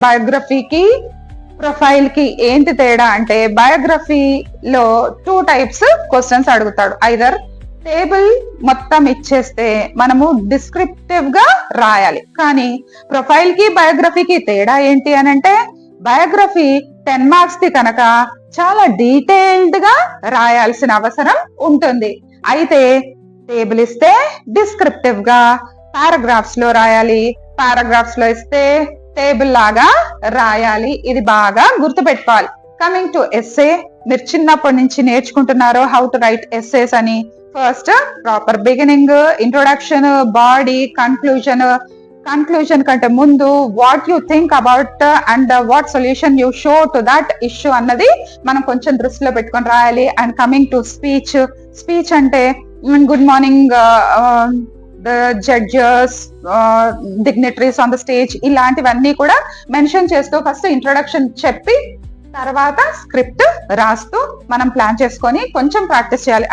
బయోగ్రఫీకి profile కి ఏంటి తేడా అంటే బయోగ్రఫీలో 2 types క్వశ్చన్స్ అడుగుతాడు. ఐదర్ టేబుల్ మొత్తం ఇచ్చేస్తే మనము డిస్క్రిప్టివ్ గా రాయాలి. కానీ ప్రొఫైల్ కి బయోగ్రఫీకి తేడా ఏంటి అని అంటే బయోగ్రఫీ 10 marks ది కనుక చాలా డీటెయిల్డ్ గా రాయాల్సిన అవసరం ఉంటుంది. అయితే టేబుల్ ఇస్తే డిస్క్రిప్టివ్ గా పారాగ్రాఫ్స్ లో రాయాలి. పారాగ్రాఫ్స్ లో ఇస్తే టేబుల్ లాగా రాయాలి. ఇది బాగా గుర్తుపెట్టుకోవాలి. కమింగ్ టు ఎస్సే, మీరు చిన్నప్పటి నుంచి నేర్చుకుంటున్నారు హౌ టు రైట్ ఎస్సేస్ అని. First proper beginning, introduction, body, conclusion. Conclusion కంటే ముందు what you think about and what solution you show to that issue అన్నది మనం కొంచెం దృష్టిలో పెట్టుకొని రాయాలి. And coming to speech. Speech అంటే good morning the judges, dignitaries on the stage, ఇలాంటివన్నీ కూడా మెన్షన్ చేస్తూ ఫస్ట్ ఇంట్రొడక్షన్ చెప్పి తర్వాత స్క్రిప్ట్ రాస్తూ మనం ప్లాన్ చేసుకొని కొంచెం ప్రాక్టీస్ చేయాలి.